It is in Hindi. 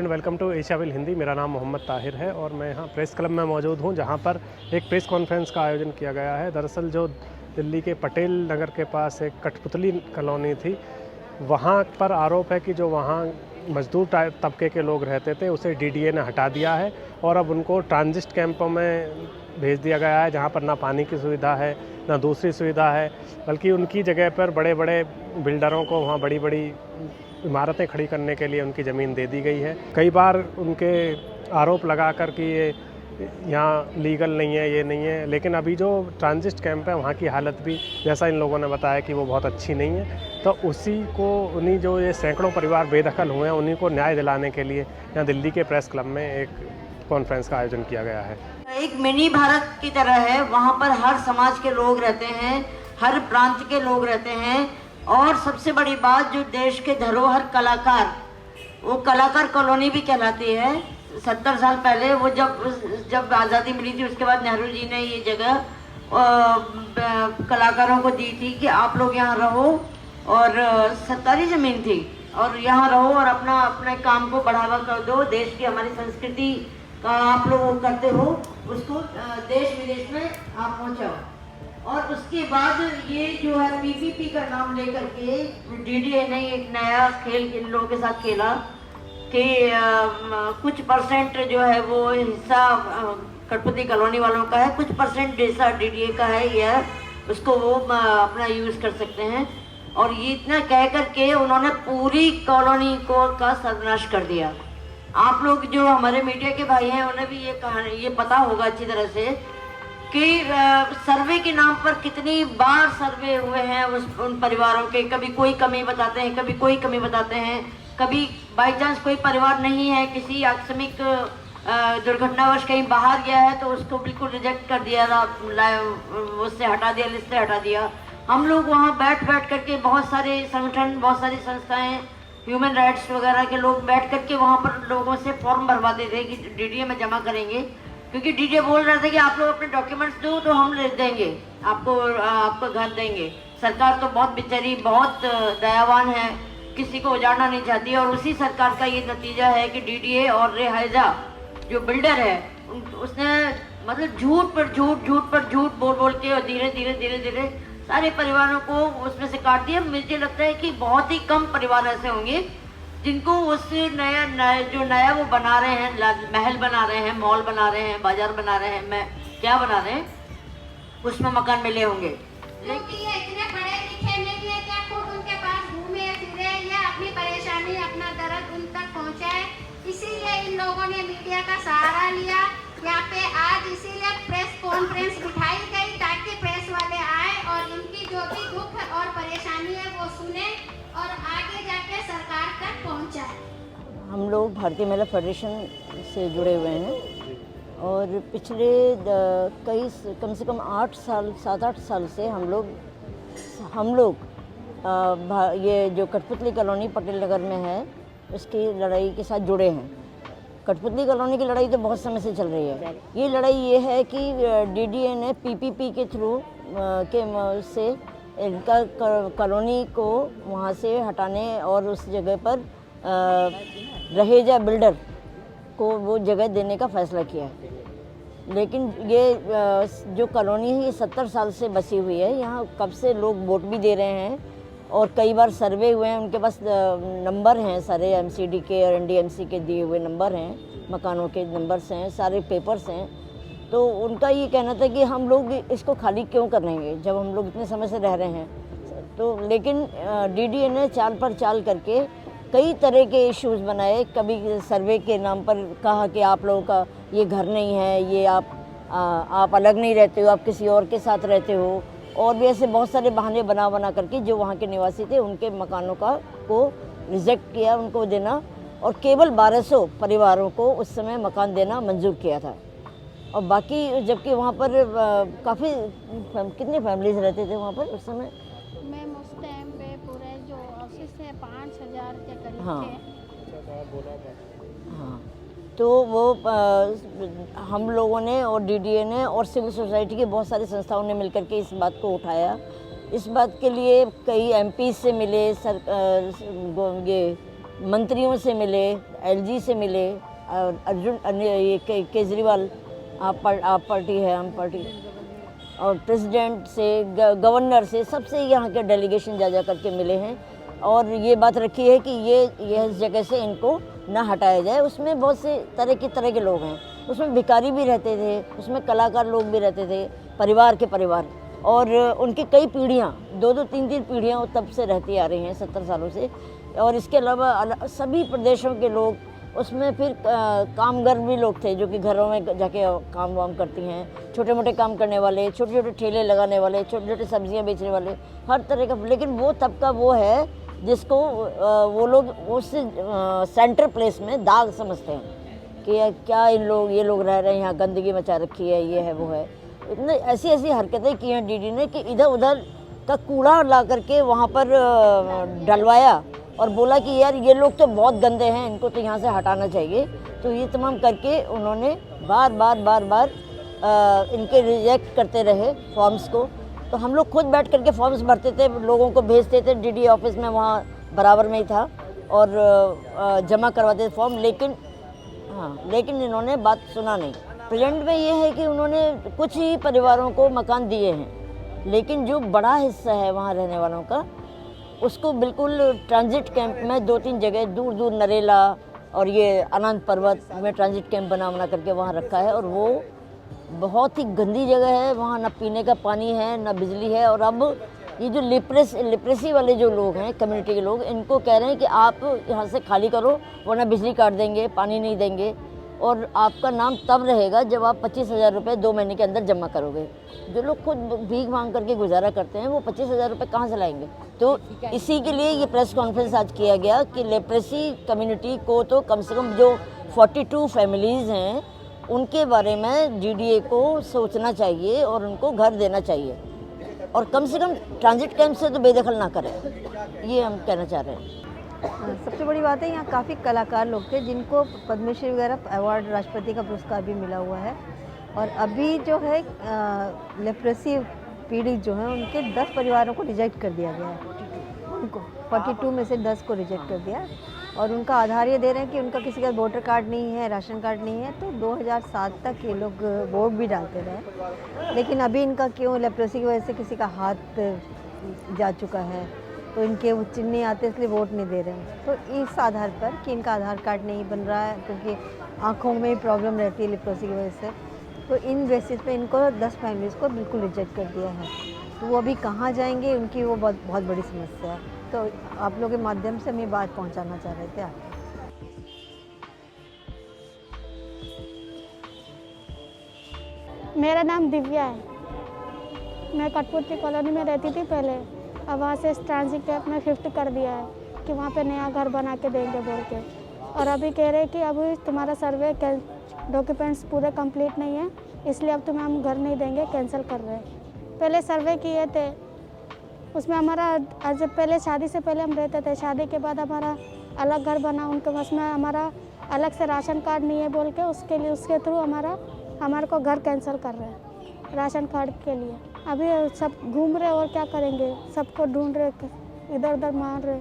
And welcome to Asiaville Hindi. मेरा नाम मोहम्मद ताहिर है और मैं यहाँ प्रेस क्लब में मौजूद हूँ, जहाँ पर एक प्रेस कॉन्फ्रेंस का आयोजन किया गया है। दरअसल जो दिल्ली के पटेल नगर के पास एक कठपुतली कॉलोनी थी, वहाँ पर आरोप है कि जो वहाँ मजदूर तबके के लोग रहते थे उसे डीडीए ने हटा दिया है और अब उनको ट्रांजिट कैंपों में भेज दिया गया है, जहाँ पर ना पानी की सुविधा है ना दूसरी सुविधा है, बल्कि उनकी जगह पर बड़े बड़े बिल्डरों को वहाँ बड़ी बड़ी इमारतें खड़ी करने के लिए उनकी ज़मीन दे दी गई है। कई बार उनके आरोप लगा कर कि ये यहाँ लीगल नहीं है, ये नहीं है, लेकिन अभी जो ट्रांजिट कैंप है वहाँ की हालत भी, जैसा इन लोगों ने बताया, कि वो बहुत अच्छी नहीं है। तो उसी को उन्हीं जो ये सैकड़ों परिवार बेदखल हुए हैं, उन्हीं को न्याय दिलाने के लिए यहाँ दिल्ली के प्रेस क्लब में एक कॉन्फ्रेंस का आयोजन किया गया है। एक मिनी भारत की तरह है, वहाँ पर हर समाज के लोग रहते हैं, हर प्रांत के लोग रहते हैं। और सबसे बड़ी बात, जो देश के धरोहर कलाकार, वो कलाकार कॉलोनी भी कहलाती है। 70 साल पहले वो जब आज़ादी मिली थी, उसके बाद नेहरू जी ने ये जगह कलाकारों को दी थी कि आप लोग यहाँ रहो, और सरकारी ज़मीन थी, और यहाँ रहो और अपने काम को बढ़ावा कर दो। देश की हमारी संस्कृति का आप लोग वो करते हो, उसको देश विदेश में आप पहुँचाओ। और उसके बाद ये जो है पीपीपी का नाम लेकर के डीडीए ने एक नया खेल इन लोगों के साथ खेला कि कुछ परसेंट जो है वो हिस्सा कठपुतली कॉलोनी वालों का है, कुछ परसेंट हिस्सा डीडीए का है, या उसको वो अपना यूज़ कर सकते हैं। और ये इतना कह करके उन्होंने पूरी कॉलोनी का सर्वनाश कर दिया। आप लोग जो हमारे मीडिया के भाई हैं, उन्हें भी ये पता होगा अच्छी तरह से कि सर्वे के नाम पर कितनी बार सर्वे हुए हैं उन परिवारों के। कभी कोई कमी बताते हैं, कभी कोई कमी बताते हैं, कभी बाई चांस कोई परिवार नहीं है, किसी आकस्मिक दुर्घटनावश कहीं बाहर गया है तो उसको बिल्कुल रिजेक्ट कर दिया, उससे हटा दिया, लिस्ट से हटा दिया। हम लोग वहाँ बैठ करके, बहुत सारे संगठन, बहुत सारी संस्थाएं, ह्यूमन राइट्स वगैरह के लोग बैठ करके वहाँ पर लोगों से फॉर्म भरवाते थे कि डीडीए में जमा करेंगे, क्योंकि डीडीए बोल रहे थे कि आप लोग अपने डॉक्यूमेंट्स दो तो हम ले देंगे आपको घर देंगे। सरकार तो बहुत बेचारी, बहुत दयावान है, किसी को उजाड़ना नहीं चाहती। और उसी सरकार का ये नतीजा है कि डीडीए और रेहाजा जो बिल्डर है, उसने मतलब झूठ पर झूठ बोल के और धीरे धीरे सारे परिवारों को उसमें से काट दिया। मुझे लगता है कि बहुत ही कम परिवार ऐसे होंगे जिनको उस नया वो बना रहे हैं, महल बना रहे हैं, मॉल बना रहे हैं, बाजार बना रहे हैं, क्या बना रहे हैं, उसमें मकान मिले होंगे। क्योंकि ये इतने पढ़े लिखे नहीं है क्या खुद उनके पास घूमे फिरे या अपनी परेशानी, अपना दर्द उन तक पहुंचाए। इसीलिए इन लोगों ने मीडिया का सहारा लिया। यहाँ पे आज इसीलिए प्रेस कॉन्फ्रेंस बिठाई गई ताकि प्रेस वाले आए और इनकी जो भी दुख और परेशानी है वो सुने और आगे जाके सरकार तक पहुंचाए। हम लोग भारतीय महिला फेडरेशन से जुड़े हुए हैं और पिछले कम से कम 7-8 साल से हम लोग ये जो कठपुतली कॉलोनी पटेल नगर में है, उसकी लड़ाई के साथ जुड़े हैं। कठपुतली कॉलोनी की लड़ाई तो बहुत समय से चल रही है। ये लड़ाई ये है कि डीडीए ने पीपीपी के थ्रू से इनका कॉलोनी को वहाँ से हटाने और उस जगह पर रहेजा बिल्डर को वो जगह देने का फैसला किया। लेकिन ये जो कॉलोनी है, ये 70 साल से बसी हुई है। यहाँ कब से लोग वोट भी दे रहे हैं और कई बार सर्वे हुए हैं, उनके पास नंबर हैं, सारे एमसीडी के और एनडीएमसी के दिए हुए नंबर हैं, मकानों के नंबर्स हैं, सारे पेपर्स हैं। तो उनका ये कहना था कि हम लोग इसको खाली क्यों करेंगे जब हम लोग इतने समय से रह रहे हैं। तो लेकिन डीडीए ने चाल पर चाल करके कई तरह के इश्यूज़ बनाए। कभी सर्वे के नाम पर कहा कि आप लोगों का ये घर नहीं है, ये आप अलग नहीं रहते हो, आप किसी और के साथ रहते हो, और भी ऐसे बहुत सारे बहाने बना करके जो वहाँ के निवासी थे उनके मकानों को रिजेक्ट किया, उनको देना, और केवल 1200 परिवारों को उस समय मकान देना मंजूर किया था। और बाकी जबकि वहाँ पर काफ़ी कितनी फैमिलीज रहते थे वहाँ पर उस समय? मैम उस टाइम पे पूरे जो ऑफिस है 5000 के करीब हाँ थे। हाँ, तो वो हम लोगों ने और डीडीए ने और सिविल सोसाइटी की बहुत सारी संस्थाओं ने मिलकर के इस बात को उठाया। इस बात के लिए कई एमपी से मिले, ये मंत्रियों से मिले, एलजी से मिले, और अर्जुन ये केजरीवाल आप पार्टी है, हम पार्टी, और प्रेसिडेंट से, गवर्नर से, सबसे यहाँ के डेलीगेशन जा करके मिले हैं। और ये बात रखी है कि ये इस जगह से इनको ना हटाया जाए। उसमें बहुत से तरह के लोग हैं, उसमें भिखारी भी रहते थे, उसमें कलाकार लोग भी रहते थे, परिवार के परिवार, और उनकी कई पीढ़ियाँ, 2-2, 3-3 पीढ़ियाँ तब से रहती आ रही हैं, 70 सालों से। और इसके अलावा सभी प्रदेशों के लोग, उसमें फिर कामगर भी लोग थे जो कि घरों में जाके काम वाम करती हैं, छोटे मोटे काम करने वाले, छोटे छोटे ठेले लगाने वाले, छोटे छोटे सब्जियां बेचने वाले, हर तरह का। लेकिन वो तबका वो है जिसको वो लोग उस सेंटर प्लेस में दाग समझते हैं कि क्या ये लोग रह रहे हैं यहाँ, गंदगी मचा रखी है, ये है वो है। इतने ऐसी हरकतें की हैं डीडी ने कि इधर उधर का कूड़ा ला करके वहाँ पर डलवाया और बोला कि यार ये लोग तो बहुत गंदे हैं, इनको तो यहाँ से हटाना चाहिए। तो ये तमाम करके उन्होंने बार इनके रिजेक्ट करते रहे फॉर्म्स को। तो हम लोग खुद बैठ करके फॉर्म्स भरते थे, लोगों को भेजते थे, डीडी ऑफिस में वहाँ बराबर में ही था, और जमा करवाते थे फॉर्म। लेकिन इन्होंने बात सुना नहीं। प्रेजेंट में ये है कि उन्होंने कुछ ही परिवारों को मकान दिए हैं, लेकिन जो बड़ा हिस्सा है वहाँ रहने वालों का, उसको बिल्कुल ट्रांजिट कैंप में 2-3 जगह दूर नरेला और ये अनंत पर्वत में ट्रांजिट कैंप बना करके वहाँ रखा है। और वो बहुत ही गंदी जगह है, वहाँ ना पीने का पानी है, ना बिजली है। और अब ये जो लिप्रेसी वाले जो लोग हैं, कम्युनिटी के लोग, इनको कह रहे हैं कि आप यहाँ से खाली करो, वरना बिजली काट देंगे, पानी नहीं देंगे, और आपका नाम तब रहेगा जब आप 25,000 रुपये 2 महीने के अंदर जमा करोगे। जो लोग खुद भीख मांग करके गुजारा करते हैं, वो 25,000 रुपये कहाँ से लाएंगे? तो इसी के लिए ये प्रेस कॉन्फ्रेंस आज किया गया कि लेप्रेसी कम्युनिटी को तो कम से कम जो 42 फैमिलीज़ हैं, उनके बारे में जीडीए को सोचना चाहिए और उनको घर देना चाहिए, और कम से कम ट्रांजिट कैंप से तो बेदखल ना करें, ये हम कहना चाह रहे हैं। सबसे बड़ी बात है, यहाँ काफ़ी कलाकार लोग थे जिनको पद्मश्री वगैरह अवार्ड, राष्ट्रपति का पुरस्कार भी मिला हुआ है। और अभी जो है लेप्रेसी पीड़ित जो हैं, उनके 10 परिवारों को रिजेक्ट कर दिया गया है। उनको 42 में से 10 को रिजेक्ट कर दिया, और उनका आधार ये दे रहे हैं कि उनका किसी का वोटर कार्ड नहीं है, राशन कार्ड नहीं है। तो 2007 तक ये लोग वोट भी डालते रहे, लेकिन अभी इनका क्यों लेप्रेसी की वजह से किसी का हाथ जा चुका है, तो इनके वो चिन्ह नहीं आते, इसलिए वोट नहीं दे रहे हैं। तो इस आधार पर कि इनका आधार कार्ड नहीं बन रहा है, क्योंकि आँखों में प्रॉब्लम रहती है लेप्रेसी की वजह से, तो इन बेसिस पे इनको 10 फैमिलीज़ को बिल्कुल रिजेक्ट कर दिया है। तो वो अभी कहाँ जाएंगे, उनकी वो बहुत बड़ी समस्या है। तो आप लोगों के माध्यम से हम ये बात पहुँचाना चाह रहे थे आप। मेरा नाम दिव्या है। मैं कठपुतली कॉलोनी में रहती थी पहले, अब वहाँ से ट्रांजिट कैंप में शिफ्ट कर दिया है कि वहाँ पे नया घर बना के देंगे बोल के। और अभी कह रहे हैं कि अभी तुम्हारा सर्वे डॉक्यूमेंट्स पूरे कंप्लीट नहीं है, इसलिए अब तुम्हें हम घर नहीं देंगे, कैंसिल कर रहे हैं। पहले सर्वे किए थे, उसमें हमारा जब पहले शादी से पहले हम रहते थे, शादी के बाद हमारा अलग घर बना, उनके उसमें हमारा अलग से राशन कार्ड नहीं है बोल के उसके थ्रू हमारे को घर कैंसिल कर रहे हैं राशन कार्ड के लिए। अभी सब घूम रहे और क्या करेंगे, सबको ढूंढ रहे, इधर उधर मार रहे।